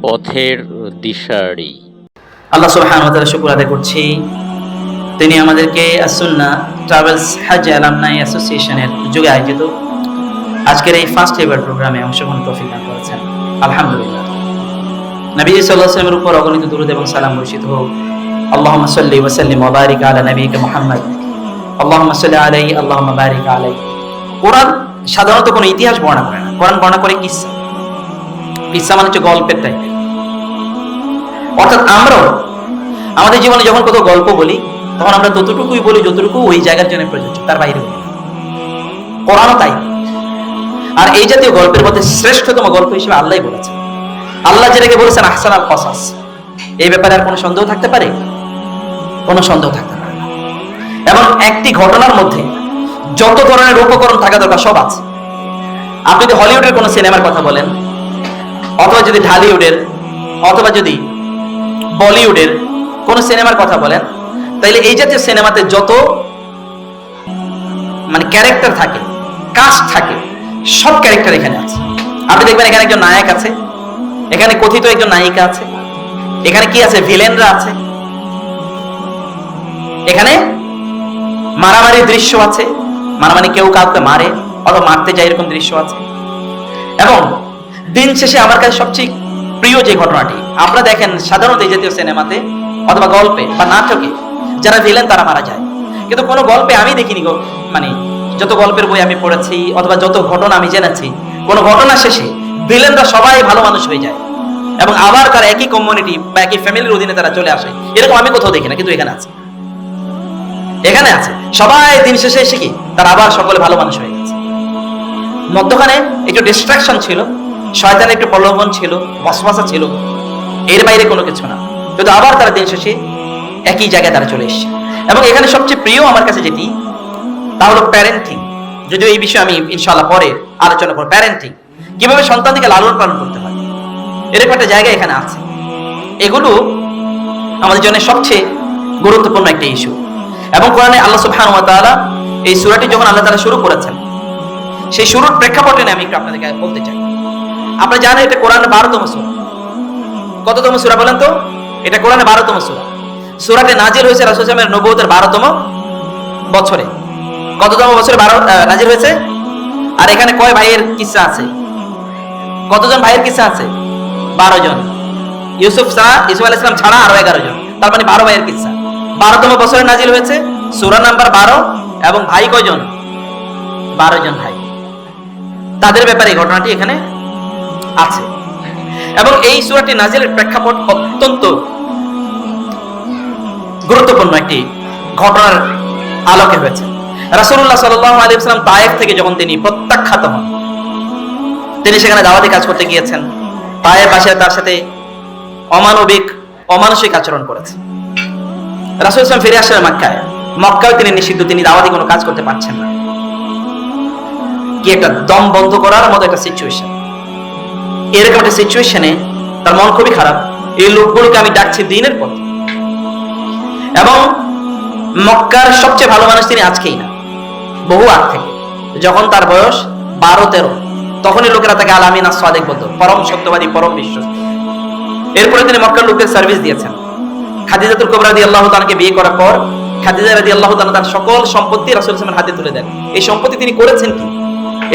পথের দিশারি। আল্লাহ সুবহানাহু ওয়া তাআলা শুকর আদায় করছি, তিনি আমাদেরকে as-সুন্নাহ ট্রাভেলস হজ অ্যালামনাই অ্যাসোসিয়েশনের উদ্যোগে আয়োজিত আজকের এই ফার্স্ট এভার প্রোগ্রামে অংশগ্রহণ তৌফিক দান করেছেন। আলহামদুলিল্লাহ। নবী সাল্লাল্লাহু আলাইহি ওয়াসাল্লামের উপর অগণিত দুরূদ এবং সালাম বর্ষিত হোক। আল্লাহুম্মা সাল্লি ওয়া সাল্লিম ওয়া বারিক আলা নবিয়িকা মুহাম্মদ। আল্লাহুম্মা সাল্লি আলাইহি আল্লাহুম্মা বারিক আলাইহি। কোরআন সাধারণত কোনো ইতিহাস বর্ণনা করে না, কোরআন বর্ণনা করে কিসসা। কিসসা মানে হচ্ছে গল্পের টাইপের। অর্থাৎ আমরাও আমাদের জীবনে যখন কত গল্প বলি তখন আমরা ততটুকুই বলি যতটুকু ওই জায়গার জন্য প্রযোজ্য, তার বাইরে বলি না। কোরআনও তাই। আর এই জাতীয় গল্পের মধ্যে শ্রেষ্ঠতম গল্প হিসেবে আল্লাহই বলেছেন। আল্লাহ যেটাকে বলেছেন আহসানাল কসাস, এই ব্যাপারে আর কোনো সন্দেহ থাকতে পারে? কোনো সন্দেহ থাকতে পারে না। এবং একটি ঘটনার মধ্যে যত ধরনের উপকরণ থাকা দরকার সব আছে। আপনি যদি হলিউডের কোনো সিনেমার কথা বলেন, অথবা যদি ঢালিউডের, অথবা যদি বলিউডের কোন সিনেমার কথা বলেন, তাইলে এই জাতীয় সিনেমাতে যত মানে ক্যারেক্টার থাকে, কাস্ট থাকে, সব ক্যারেক্টার এখানে আছে। আপনি দেখবেন এখানে একজন নায়ক আছে, এখানে কথিত একজন নায়িকা আছে, এখানে কি আছে, ভিলেনরা আছে, এখানে মারামারির দৃশ্য আছে, মারামারি কেউ কাউকে মারে অথবা মারতে যায় এরকম দৃশ্য আছে। এবং দিন শেষে আমার কাছে সবচেয়ে প্রিয় যে ঘটনাটি, আপনারা দেখেন সাধারণত এই জাতীয় সিনেমাতে অথবা গল্পে বা নাটকে যারা ভিলেন তারা মারা যায়, কিন্তু কোনো গল্পে আমি দেখিনি, মানে যত গল্পের বই আমি পড়েছি অথবা যত ঘটনা আমি জেনেছি, কোনো ঘটনা শেষে ভিলেনরা সবাই ভালো মানুষ হয়ে যায় এবং আবার তারা একই কমিউনিটি বা একই ফ্যামিলির অধীনে তারা চলে আসে। এরকম আমি কোথাও দেখি না, কিন্তু এখানে আছে। এখানে আছে সবাই দিন শেষে এসে কি তারা আবার সকলে ভালো মানুষ হয়ে গেছে। মধ্যখানে একটু ডিস্ট্রাকশন ছিল, শয়তানের একটু প্রলোভন ছিল, ওয়াসওয়াসা ছিল, এর বাইরে কোনো কিছু না, কিন্তু আবার তারা দিন শেষে একই জায়গায় তারা চলে এসেছে। এবং এখানে সবচেয়ে প্রিয় আমার কাছে যেটি, তা হলো প্যারেন্টিং। যদিও এই বিষয়ে আমি ইনশাআল্লাহ পরে আলোচনা করব। প্যারেন্টিং, কিভাবে সন্তানকে লালন পালন করতে হয়, এরকম একটা জায়গা এখানে আছে। এগুলো আমাদের জন্য সবচেয়ে গুরুত্বপূর্ণ একটা ইস্যু। এবং কোরআনে আল্লাহ সুবহানাহু ওয়া তাআলা এই সূরাটি যখন আল্লাহ তাআলা শুরু করেছেন, সেই শুরুর প্রেক্ষাপটে আমি একটু আপনাদেরকে বলতে চাই। আপনারা জানেন এটা কোরআনের 12তম সূরা। কততম সূরা বলেন তো? এটা কোরআনের 12তম সূরা। সূরাটি নাজিল হয়েছে রাসূল সাল্লাল্লাহু আলাইহি ওয়াসাল্লামের নবুয়তের 12তম বছরে। কততম বছরে নাজিল হয়েছে? আর এখানে কয় ভাইয়ের কিসসা আছে? কতজন ভাইয়ের কিসসা আছে? 12 জন। ইউসুফ আলাইহিস সালাম ছাড়া আরো 11 জন, তার মানে 12 ভাইয়ের কিসসা। 12তম বছরে নাজিল হয়েছে, সূরা নাম্বার 12, এবং ভাই কয়জন? 12 জন ভাই। তাদের ব্যাপারে এই ঘটনাটি এখানে আছে। এবং এই সূরাটি নাজিলের প্রেক্ষাপট অত্যন্ত গুরুত্বপূর্ণ একটি ঘটনার আলোকে হয়েছে। রাসূলুল্লাহ সাল্লাল্লাহু আলাইহি ওয়াসাল্লাম তায়েফ থেকে যখন তিনি প্রত্যাখ্যাত হন, তিনি সেখানে দাওয়াতি কাজ করতে গিয়েছেন। তায়েফ বাসীরা তার সাথে অমানবিক আচরণ করেছে। রাসূল সাল্লাল্লাহু আলাইহি ওয়াসাল্লাম ফিরে আসলেন মক্কায়। মক্কায় তিনি নিষিদ্ধ, তিনি দাওয়াতি কোনো কাজ করতে পারছেন না। কি একটা দম বন্ধ করার মতো একটা সিচুয়েশন। এরকম একটা সিচুয়েশনে তার মন খুবই খারাপ। এই লোকগুলোকে আমি ডাকছি দ্বীনের পথে, এবং মক্কার সবচেয়ে ভালো মানুষ তিনি আজকেই না, বহু আগ থেকে। যখন তার বয়স 12-13, তখনই লোকেরা তাকে আল আমিন আস-সাদিক বলতো, পরম সত্যবাদী, পরম বিশ্বস্ত। এরপরে তিনি মক্কার লোকদের সার্ভিস দিয়েছেন। খাদিজাতুল কুবরা রাদিয়াল্লাহু তাআলাকে বিয়ে করার পর খাদিজা রাদিয়াল্লাহু তাআলা তার সকল সম্পত্তি রাসূল সাল্লাল্লাহু আলাইহি ওয়াসাল্লামের হাতে তুলে দেন। এই সম্পত্তি তিনি করেছেন কি?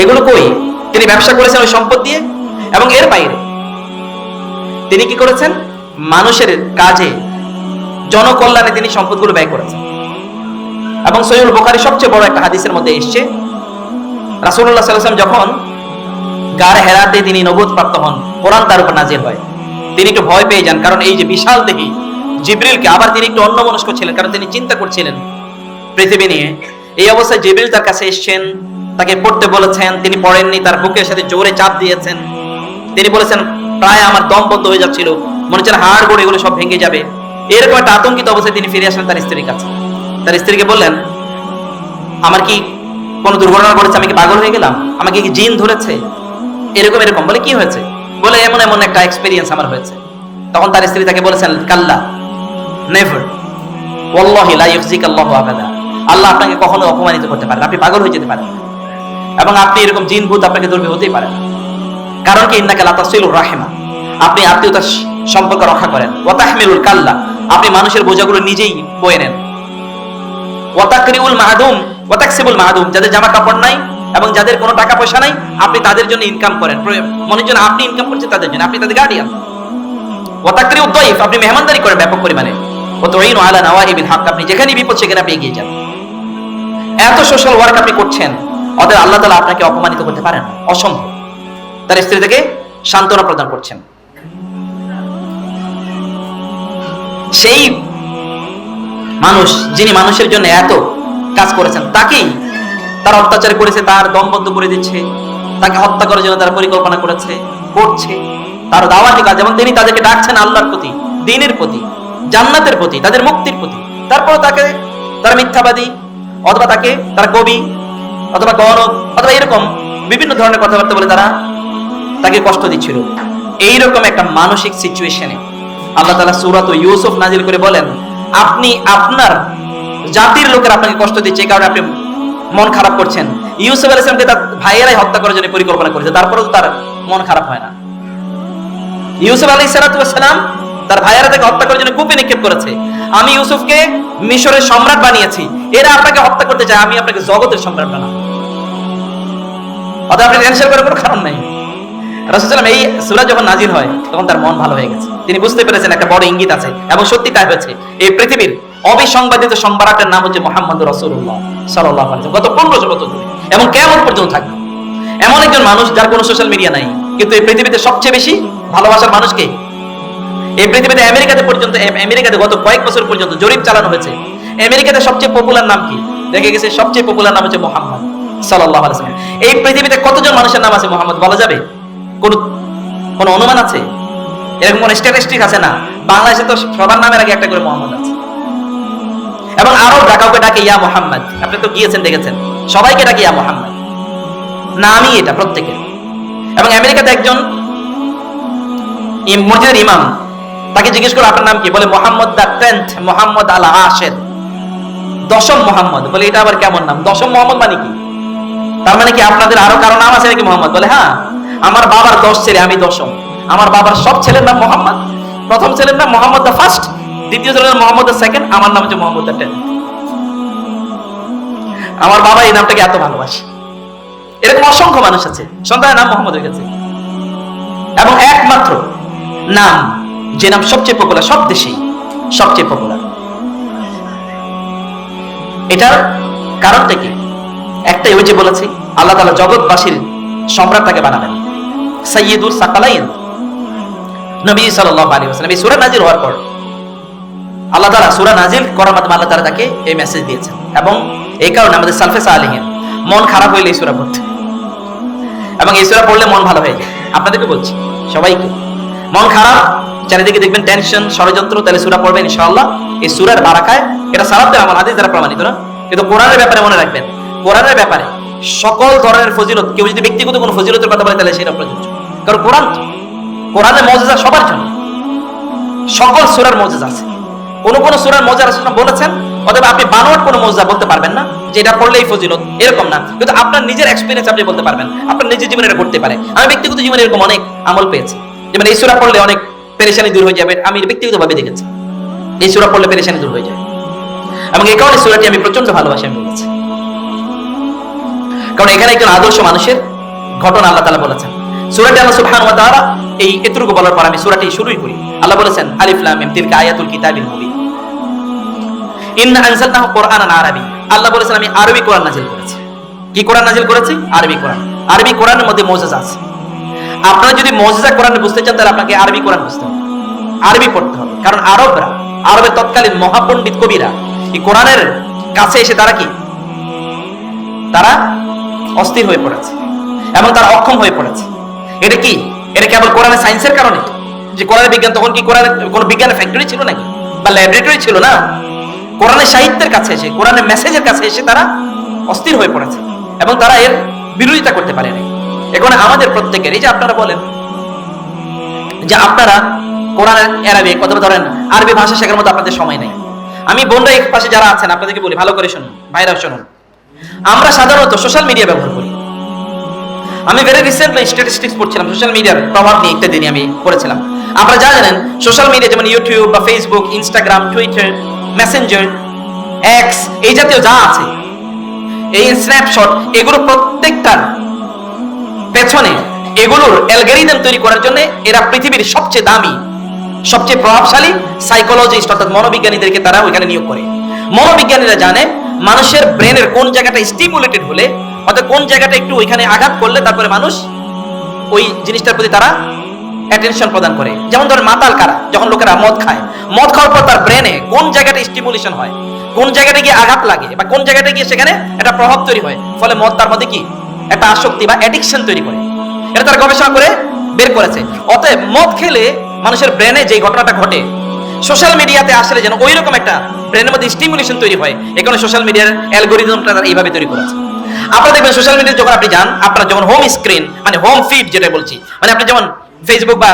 এগুলো কই? তিনি ব্যবসা করেছেন ওই সম্পদ দিয়ে। এবং এর বাইরে তিনি কি করেছেন? মানুষের কাজে, জনকল্যাণে তিনি সম্পদগুলো ব্যয় করেছেন। এবং সহিহুল বুখারী সবচেয়ে বড় একটা হাদিসের মধ্যে এসেছে, রাসূলুল্লাহ সাল্লাল্লাহু আলাইহি ওয়াসাল্লাম যখন গারে হেরাতে তিনি নবুয়ত প্রাপ্ত হন, কোরআন তার উপর নাজিল হয়, তিনি একটু ভয় পেয়ে যান। কারণ এই যে বিশাল দেহী জিবরিলকে, আবার তিনি একটু অন্যমনস্ক ছিলেন, কারণ তিনি চিন্তা করছিলেন পৃথিবী নিয়ে। এই অবস্থায় জিবরিল তার কাছে এসেছেন, তাকে পড়তে বলেছেন, তিনি পড়েননি, তার বুকের সাথে জোরে চাপ দিয়েছেন। তিনি বলেছেন প্রায় আমার দম বন্ধ হয়ে যাচ্ছিল, মনে হচ্ছে হাড় গোড় এগুলো সব ভেঙে যাবে। এরকম একটা আতঙ্কিত অবস্থায় তিনি ফিরে আসলেন তার স্ত্রীর কাছে। তার স্ত্রীকে বললেন, আমার কি কোনো দুর্ঘটনা ঘটেছে? আমি কি পাগল হয়ে গেলাম? আমাকে কি জিন ধরেছে? এরকম বলে, কি হয়েছে? বলে এমন একটা এক্সপেরিয়েন্স আমার হয়েছে। তখন তার স্ত্রী তাকে বলেছেন, কাল্লা, নেভার, ওয়াল্লাহি লা ইউযিকাল্লাহু আবাদা। আল্লাহ আপনাকে কখনো অপমানিত করতে পারেন, আপনি পাগল হয়ে যেতে পারেন, এবং আপনি এরকম জিন ভূত আপনাকে ধরবে হতেই পারে। কারণ কি? ইন্নাকা লা তাসিলুর রাহিমা, আপনি আত্মীয়তার সম্পর্ক রক্ষা করেন। ওয়া তাহমিলুল কাল্লা, আপনি মানুষের বোঝাগুলো নিজেই বয়ে নেন। ওয়া তাকরিউল মাহদুম ওয়া তাকসিবুল মাহদুম, যাদের জামা কাপড় নাই এবং যাদের কোনো টাকা পয়সা নাই আপনি তাদের জন্য ইনকাম করেন, মনের জন্য আপনি ইনকাম করছেন তাদের জন্য, আপনি তাদের গার্ডিয়ান। ওয়া তাকরিউদ দাইফ, আপনি মেহমানদারি করেন ব্যাপক পরিমাণে। ওয়া তুইনু আলা নাওয়াইবিল হক, আপনি যেখানে বিপদ সেখানে আপনি এগিয়ে যান। এত সোশ্যাল ওয়ার্ক আপনি করছেন, অতএব আল্লাহ তাআলা আপনাকে অপমানিত করতে পারেন না, অসম্ভব। তার স্ত্রী থেকে সান্ত্বনা প্রদান করছেন। সেই মানুষ যিনি মানুষের জন্য এত কাজ করেছেন, তাকেই তারা অত্যাচার করেছে, তার দম বন্ধ করে দিচ্ছে, তাকে হত্যা করার জন্য তারা পরিকল্পনা করছে, তার দাওয়াতি কাজ, এবং তিনি তাদেরকে ডাকছেন আল্লাহর প্রতি, দ্বীনের প্রতি, জান্নাতের প্রতি, তাদের মুক্তির প্রতি। তারপর তাকে তারা মিথ্যাবাদী, অথবা তাকে তারা কবি, অথবা গণক, অথবা এরকম বিভিন্ন ধরনের কথাবার্তা বলে তারা তাকে কষ্ট দিচ্ছিল। এইরকম একটা মানসিক সিচুয়েশনে আল্লাহ তাআলা সূরাত ইউসুফ নাজিল করে বলেন, আপনি আপনার জাতির লোকের আপনাকে কষ্ট দিচ্ছে, এই কারণে আপনি মন খারাপ করছেন। ইউসুফ আলাইহিস সালামকে তার ভাইয়েরাই হত্যা করার জন্য পরিকল্পনা করেছে, তারপরেও তার মন খারাপ হয় না। ইউসুফ আলাইহিস সালাম তার ভাইয়েরা তাকে হত্যা করার জন্য কূপে নিক্ষেপ করেছে। আমি ইউসুফকে মিশরের সম্রাট বানিয়েছি, এরা আপনাকে হত্যা করতে চায়, আমি আপনাকে জগতের সম্রাট বানাবো। অতএব আপনি টেনশন করার কোনো কারণ নাই। রাসূল সাল্লাল্লাহু আলাইহি ওয়াসাল্লাম এই সূরা যখন নাজিল হয় তখন তার মন ভালো হয়ে গেছে, তিনি বুঝতে পেরেছেন একটা বড় ইঙ্গিত আছে, এবং সত্যি তাই হয়েছে। এই পৃথিবীর অবিসংবাদিত সম্রাটের নাম হচ্ছে মুহাম্মদুর রাসূলুল্লাহ সাল্লাল্লাহু আলাইহি ওয়াসাল্লাম, গত 1500 বছর ধরে এবং কিয়ামত পর্যন্ত থাকবে। এমন একজন মানুষ যার কোনো সোশ্যাল মিডিয়া নাই, কিন্তু এই পৃথিবীতে সবচেয়ে বেশি ভালোবাসার মানুষকে এই পৃথিবীতে আমেরিকাতে গত কয়েক বছর পর্যন্ত জরিপ চালানো হয়েছে, আমেরিকাতে সবচেয়ে পপুলার নাম কি? দেখে গেছে সবচেয়ে পপুলার নাম হচ্ছে মুহাম্মদ সাল্লাল্লাহু আলাইহি ওয়াসাল্লাম। এই পৃথিবীতে কতজন মানুষের নাম আছে মুহাম্মদ বলা যাবে? কোন অনুমান আছে? এরকম কোন স্ট্যাটিস্টিক আছে? না। বাংলাদেশে তো সবার নামের আগে একটা করে মুহাম্মদ আছে, এবং আরো কাউকে ডাকে ইয়া মুহাম্মদ। আপনি তো গিয়েছেন, দেখেছেন, সবাইকে ডাকে ইয়া মুহাম্মদ, নামই এটা প্রত্যেকের। এবং আমেরিকাতে একজন মসজিদের ইমাম, তাকে জিজ্ঞেস করো আপনার নাম কি, বলে মোহাম্মদ দা 10th মোহাম্মদ আল আশের, 10ম মোহাম্মদ। বলে এটা আবার কেমন নাম? 10ম মোহাম্মদ মানে কি? তার মানে কি আপনাদের আরো কারো নাম আছে নাকি মোহাম্মদ? বলে হ্যাঁ, আমার বাবার 10 ছেলে, আমি 10ম। আমার বাবার সব ছেলের নাম মোহাম্মদ, প্রথম ছেলের নাম মোহাম্মদ দা ফার্স্ট, দ্বিতীয় ছেলের নাম মোহাম্মদ দা সেকেন্ড, আমার নাম হচ্ছে মোহাম্মদ দা 10th। আমার বাবা এই নামটাকে এত ভালোবাসে। এরকম অসংখ্য মানুষ আছে সন্তানের নাম মোহাম্মদ হয়ে গেছে। এবং একমাত্র নাম, যে নাম সবচেয়ে পপুলার, সব দেশেই সবচেয়ে পপুলার, এটার কারণটা কি? একটাই, ওই যে বলেছি আল্লাহ তাআলা জগৎবাসীর সম্রাট তাকে বানাবেন, সাইয়্যিদুল সাকালাইন নবী সাল্লাল্লাহু আলাইহি ওয়াসাল্লাম। এই সূরা নাজিল হওয়ার পর আল্লাহ তাআলা সূরা নাজিল করার মাধ্যমে আল্লাহ তাআলা তাকে এই মেসেজ দিয়েছেন, এবং এই কারণে আমাদের সালফে সালেহিন মন খারাপ হইলে এই সূরা পড়তে, এবং এই সূরা পড়লে মন ভালো হয়ে যায়। আপনাদেরকে বলছি, সবাইকে, মন খারাপ, চারিদিকে দেখবেন টেনশন, ষড়যন্ত্র, তাহলে সূরা পড়বেন ইনশাআল্লাহ। এই সূরার বারাকায়, এটা সালাতের আমল, হাদিস দ্বারা প্রমাণিত না, কিন্তু কোরআনের ব্যাপারে মনে রাখবেন, কোরআনের ব্যাপারে সকল ধরনের ফজিলত, কেউ যদি ব্যক্তিগত কোনো ফজিলতের কথা বলে তাহলে সেটা প্রযোজ্য, কারণ কোরআনের মুজিজা সবার জন্য, সকল সূরার মুজিজা আছে। কোন সূরার মুজিজা রাসূল বলেছেন, অতএব আপনি বানোয়াট কোনো মুজিজা বলতে পারবেন না যে এটা পড়লেই ফজিলত, এরকম না। কিন্তু আপনার নিজের এক্সপেরিয়েন্স আপনি বলতে পারবেন, আপনার নিজের জীবনে এটা ঘটতে পারে। আমি ব্যক্তিগত জীবনে এরকম অনেক আমল পেয়েছি, যেমন এই সূরা পড়লে অনেক পেরেশানি দূর হয়ে যাবে, আমি ব্যক্তিগতভাবে দেখেছি এই সূরা পড়লে পেরেশানি দূর হয়ে যায়। এবং এই কারণে সূরাটি আমি প্রচন্ড ভালোবাসি, আমি বলেছি, কারণ এখানে একজন আদর্শ মানুষের ঘটনা আল্লাহ তাআলা বলেছেন। সূরাটি আল্লাহ সুবহানাহু ওয়া তাআলা এই এতটুকু বলার পর আমি সূরাটি শুরুই করি। আল্লাহ বলেছেন, আলিফ লাম মিম তিলকা আয়াতুল কিতাবিল মুবিন ইন্না আনজালনাহু কুরআনান আরাবী। আল্লাহ বলেছেন আমি আরবি কোরআন নাযিল করেছি। কি কোরআন নাযিল করেছি? আরবি কোরআন। আরবি কোরআনের মধ্যে মুজিজা আছে। আপনারা যদি মুজিজা কোরআনে বুঝতে চান তাহলে আপনাকে আরবি কোরআন বুঝতে হবে, আরবি পড়তে হবে, কারণ আরবের তৎকালীন মহাপণ্ডিত কবিরা এই কোরআনের কাছে এসে তারা অস্থির হয়ে পড়েছে এবং তারা অক্ষম হয়ে পড়েছে। এটা কি? এটা কেবল কোরআনের সায়েন্সের কারণে, যে কোরআনের বিজ্ঞান, তখন কি কোরআনের কোনো বিজ্ঞানের ফ্যাক্টরি ছিল নাকি, বা ল্যাবরেটরি ছিল না? কোরআনের সাহিত্যের কাছে এসে, কোরআনের মেসেজের কাছে এসে তারা অস্থির হয়ে পড়েছে এবং তারা এর বিরোধিতা করতে পারেনি। এখন আমাদের প্রত্যেকের, এই যে আপনারা বলেন যে আপনারা কোরআনের আরবি অথবা ধরেন আরবি ভাষা শেখার মতো আপনাদের সময় নেই। আমি বোনরা এক পাশে যারা আছেন আপনাদেরকে বলি, ভালো করে শুনুন, ভাইরা শুনুন। আমরা সাধারণত সোশ্যাল মিডিয়া ব্যবহার করি, আমি ভেরি রিসেন্টলি স্ট্যাটিস্টিক্স পড়ছিলাম সোশ্যাল মিডিয়ার প্রভাব নিয়ে ইত্যাদি নিয়ে আমি পড়েছিলাম। আপনারা যা জানেন সোশ্যাল মিডিয়া যেমন ইউটিউব বা Facebook, Instagram, Twitter, Messenger, x, এই জাতীয় যা আছে, এই স্ন্যাপশট, এগুলো প্রত্যেকটার পেছনে এগুলোর অ্যালগরিদম তৈরি করার জন্য এরা পৃথিবীর সবচেয়ে দামি, সবচেয়ে প্রভাবশালী সাইকোলজিস্ট অর্থাৎ মনোবিজ্ঞানীদেরকে তারা ওইখানে নিয়োগ করে। মনোবিজ্ঞানীরা জানে মানুষের ব্রেনের কোন জায়গাটা স্টিমুলেটেড হলে, অর্থাৎ কোন জায়গাটা একটু ওইখানে আঘাত করলে তারপরে মানুষ ওই জিনিসটার প্রতি তারা অ্যাটেনশন প্রদান করে। যেমন ধরেন মাতাল কারা, যখন লোকেরা মদ খায়, মদ খাওয়ার পর তার ব্রেনে কোন জায়গাটা স্টিমুলেশন হয়, কোন জায়গাটা গিয়ে আঘাত লাগে বা কোন জায়গাটা গিয়ে সেখানে একটা প্রভাব তৈরি হয়, ফলে মদ তার মধ্যে কি একটা আসক্তি বা অ্যাডিকশন তৈরি করে। এটা তারা গবেষণা করে বের করেছে। অতএব মদ খেলে মানুষের ব্রেনে যে ঘটনাটা ঘটে, সোশ্যাল মিডিয়াতে আসলে যেন ওই রকম একটা ব্রেনের মধ্যে স্টিমুলেশন তৈরি হয়। এই কারণে সোশ্যাল মিডিয়ার অ্যালগরিদমটা তারা এইভাবে তৈরি করেছে। আপনারা দেখবেন সোশ্যাল মিডিয়ায় যখন আপনি যান, আপনার যখন হোম স্ক্রিন মানে হোম ফিড যেটা বলছি, মানে আপনি যেমন ফেসবুক বা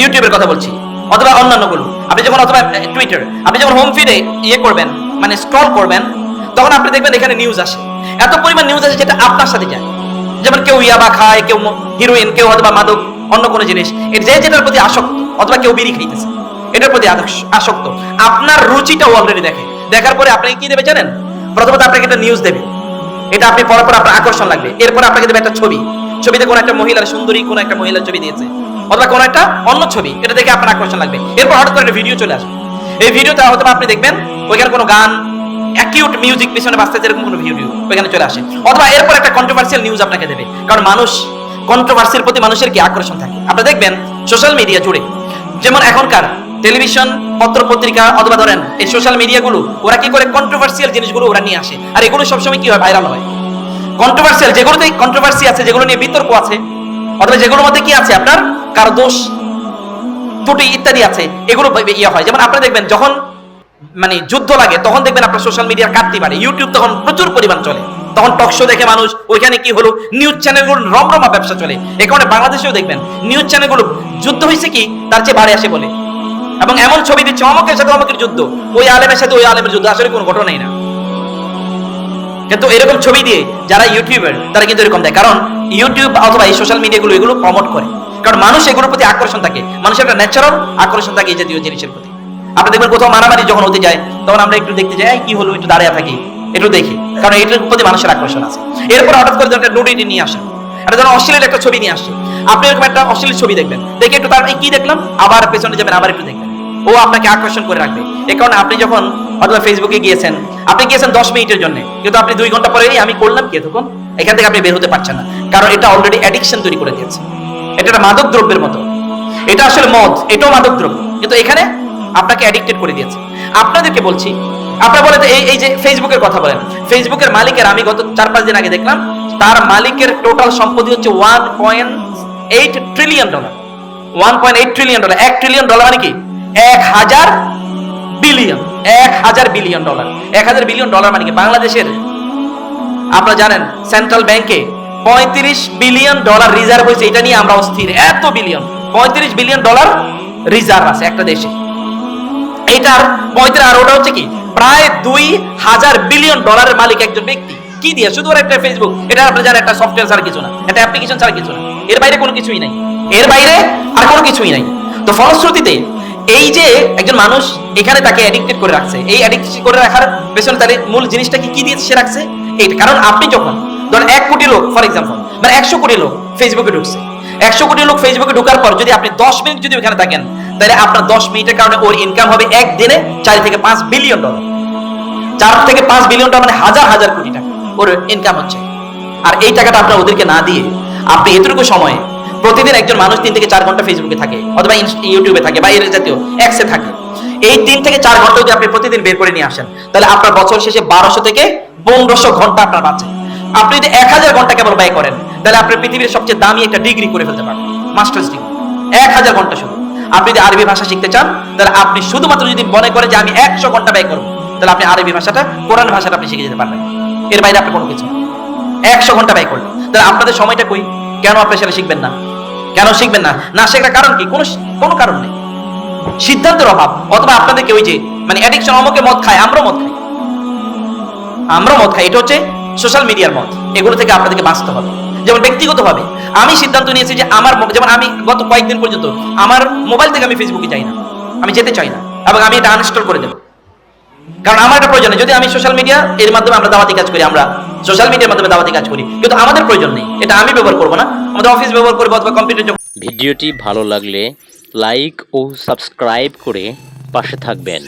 ইউটিউবের কথা বলছি অথবা অন্যান্যগুলো, আপনি যখন অথবা টুইটার, আপনি যখন হোম ফিডে ইয়ে করবেন মানে স্ক্রল করবেন, তখন আপনি দেখবেন এখানে নিউজ আসে, এত পরিমাণ নিউজ আসে যেটা আপনার সাথে যায়। যেমন কেউ ইয়াবা খায়, কেউ হিরোইন, কেউ অথবা মাদক, অন্য কোনো জিনিস, যে যেটার প্রতি আসক্ত, অথবা কেউ বিড়ি খাইতেছে এটার প্রতি আসক্ত, আপনার রুচিটাও অলরেডি দেখে। দেখার পরে আপনি কি দেবে জানেন? প্রথমত আপনাকে একটা নিউজ দেবে, এটা আপনি পড়ার পর আপনার আকর্ষণ লাগবে। এরপর আপনাকে দেবে একটা ছবি, ছবিতে কোনো একটা মহিলার, সুন্দরী কোনো একটা মহিলার ছবি দিয়েছে অথবা কোনো একটা অন্য ছবি, এটা দেখে আপনার আকর্ষণ লাগবে। এরপর হঠাৎ করে একটা ভিডিও চলে আসবে, এই ভিডিওতে হয়তো আপনি দেখবেন ওইখানে কোনো গান, অ্যাকিউট মিউজিক পিছনে বাজতেছে, এরকম কোনো ভিডিও ওইখানে চলে আসে। অথবা এরপর একটা কন্ট্রোভার্সিয়াল নিউজ আপনাকে দেবে, কারণ মানুষ কন্ট্রোভার্সির প্রতি মানুষের কি আকর্ষণ থাকে। আপনি দেখবেন সোশ্যাল মিডিয়া জুড়ে, যেমন এখনকার টেলিভিশন, পত্র পত্রিকা অথবা ধরেন এই সোশ্যাল মিডিয়াগুলো, ওরা কি করে কন্ট্রোভার্সিয়াল জিনিসগুলো ওরা নিয়ে আসে, আর এগুলো সবসময় কি হয়, ভাইরাল হয়। কন্ট্রোভার্সিয়াল যেগুলোতে কন্ট্রোভার্সি আছে, যেগুলো নিয়ে বিতর্ক আছে, অথবা যেগুলোর মধ্যে কি আছে আপনার কারো দোষ ত্রুটি ইত্যাদি আছে, এগুলো ইয়ে হয়। যেমন আপনি দেখবেন যখন মানে যুদ্ধ লাগে, তখন দেখবেন আপনার সোশ্যাল মিডিয়ার কাটতে পারে, ইউটিউব তখন প্রচুর পরিমাণ চলে, তখন টক শো দেখে মানুষ, ওইখানে কি হলো, নিউজ চ্যানেলগুলো রমরমা ব্যবসা চলে। এই কারণে বাংলাদেশেও দেখবেন নিউজ চ্যানেলগুলো যুদ্ধ হয়েছে কি তার চেয়ে বাড়ে আসে বলে, এবং এমন ছবি দিচ্ছে অমকের সাথে অমকের যুদ্ধ, ওই আলেমের সাথে ওই আলেমের যুদ্ধ, আসলে কোনো ঘটনাই না। কিন্তু এরকম ছবি দিয়ে যারা ইউটিউবার তারা কিন্তু এরকম দেয়, কারণ ইউটিউব অথবা এই সোশ্যাল মিডিয়াগুলো এগুলো প্রমোট করে, কারণ মানুষ এগুলোর প্রতি আকর্ষণ থাকে, মানুষের একটা ন্যাচারাল আকর্ষণ থাকে এই জাতীয় জিনিসের প্রতি। আপনি দেখবেন কোথাও মারামারি যখন হতে যায়, তখন আমরা একটু দেখতে যাই, কি হলো, একটু দাঁড়িয়ে থাকি, একটু দেখি, কারণ এটার প্রতি মানুষের আকর্ষণ আছে। এরপর হঠাৎ করে একটা নুডিটি নিয়ে আসে, এটা যেন অশ্লীল একটা ছবি নিয়ে আসে, আপনি এরকম একটা অশ্লীল ছবি দেখবেন, দেখে একটু তার কি দেখলাম, আবার পেছনে যাবেন, আবার একটু দেখবেন, ও আপনাকে আকর্ষণ করে রাখবে। এই কারণে আপনি যখন অথবা ফেসবুকে গিয়েছেন, আপনি গিয়েছেন 10 মিনিটের জন্য, কিন্তু আপনি 2 ঘন্টা পরে আমি করলাম কি, তখন এখান থেকে আপনি বের হতে পারছেন না, কারণ এটা অলরেডি অ্যাডিকশন তৈরি করে দিয়েছে। এটা একটা মাদক দ্রব্যের মতো, এটা আসলে মদ, এটাও মাদক দ্রব্য, কিন্তু এখানে আপনাকে অ্যাডিক্টেড করে দিয়েছে। আপনাদেরকে বলছি, আপনারা বলেন এই যে ফেসবুকের কথা বলেন, ফেসবুকের মালিকের আমি গত 4-5 দিন আগে দেখলাম, তার মালিকের টোটাল সম্পত্তি হচ্ছে $1.8 ট্রিলিয়ন। 1.8 ট্রিলিয়ন, $1 ট্রিলিয়ন মানে কি 1000 বিলিয়ন, $1000 বিলিয়ন, $1000 বিলিয়ন মানে কি বাংলাদেশের, আপনারা জানেন সেন্ট্রাল ব্যাংকে $35 বিলিয়ন রিজার্ভ হয়েছে, এটা নিয়ে আমরা অস্থির, এত বিলিয়ন, $35 বিলিয়ন রিজার্ভ আছে একটা দেশে। এটার 35 আর ওটা হচ্ছে কি প্রায় $2000 বিলিয়ন মালিক একজন ব্যক্তি। কি দিয়ে? শুধু একটা ফেসবুক, এটা আপনারা জানেন একটা সফটওয়্যার ছাড়া কিছু না, এটা অ্যাপ্লিকেশন ছাড়া কিছু না, এর বাইরে কোনো কিছুই নাই, এর বাইরে আর কোনো কিছুই নাই। তো ফলশ্রুতিতে এই যে একজন মানুষ এখানে তাকে অ্যাডিক্টেড করে রাখছে, এই অ্যাডিক্টেড করে রাখার পেছনে তাহলে মূল জিনিসটা কি দিয়েছে সে রাখছে এইটা। কারণ আপনি যখন ধরেন 1 কোটি লোক, ফর এক্সাম্পল মানে 100 কোটি লোক ফেসবুকে ঢুকছে, 100 কোটি লোক ফেসবুকে ঢোকার পর যদি আপনি 10 মিনিট যদি ওখানে থাকেন, তাহলে আপনার 10 মিনিটের কারণে ওর ইনকাম হবে একদিনে $4 থেকে $5 বিলিয়ন। $4 থেকে $5 বিলিয়ন মানে হাজার হাজার কোটি টাকা ওর ইনকাম হচ্ছে। আর এই টাকাটা আপনার ওদেরকে না দিয়ে আপনি এতটুকু সময়ে প্রতিদিন একজন মানুষ 3 থেকে 4 ঘন্টা ফেসবুকে থাকে অথবা ইউটিউবে থাকে বা এর জাতীয় অ্যাক্সে থাকে, এই 3 থেকে 4 ঘন্টা যদি আপনি প্রতিদিন বের করে নিয়ে আসেন, তাহলে আপনার বছর শেষে 1200 থেকে 1500 ঘন্টা আপনার বাঁচে। আপনি যদি 1000 ঘন্টা কেবল ব্যয় করেন, তাহলে আপনি পৃথিবীর সবচেয়ে দামি একটা ডিগ্রি করে ফেলতে পারবেন, মাস্টার্স ডিগ্রি। 1000 ঘন্টা শুধু। আপনি যদি আরবি ভাষা শিখতে চান, তাহলে আপনি শুধুমাত্র যদি মনে করেন যে আমি 100 ঘন্টা ব্যয় করবো, তাহলে আপনি আরবি ভাষাটা, কোরআন ভাষাটা আপনি শিখে যেতে পারবেন। এর বাইরে আপনি কোনো কিছু 100 ঘন্টা ব্যয় করলেন, তাহলে আপনাদের সময়টা কই? কেন আপনি সেটা শিখবেন না? কেন শিখবেন না? না শেখার কারণ কি? কোনো কারণ নেই, সিদ্ধান্তের অভাব, অথবা আপনাদেরকে ওই যে মানে অ্যাডিকশন, অমুকে মদ খায়, আমরাও মদ খাই, এটা হচ্ছে সোশ্যাল মিডিয়ার মদ। এগুলো থেকে আপনাদেরকে বাঁচতে হবে। যেমন ব্যক্তিগতভাবে আমি সিদ্ধান্ত নিয়েছি যে যেমন আমি গত কয়েকদিন পর্যন্ত আমার মোবাইল থেকে আমি ফেসবুকে যাই না, আমি যেতে চাই না, এবং আমি এটা আনইনস্টল করে দেবো। কারণ আমার এটা প্রয়োজন নেই। যদি আমি সোশ্যাল মিডিয়া এর মাধ্যমে আমরা দাওয়াতি কাজ করি, আমরা সোশ্যাল মিডিয়ার মাধ্যমে দাওয়াতি কাজ করি, কিন্তু আমাদের প্রয়োজন নেই, এটা আমি ব্যবহার করবো না, আমাদের অফিস ব্যবহার করবো অথবা কম্পিউটার। ভিডিওটি ভালো লাগলে লাইক ও সাবস্ক্রাইব করে পাশে থাকবেন।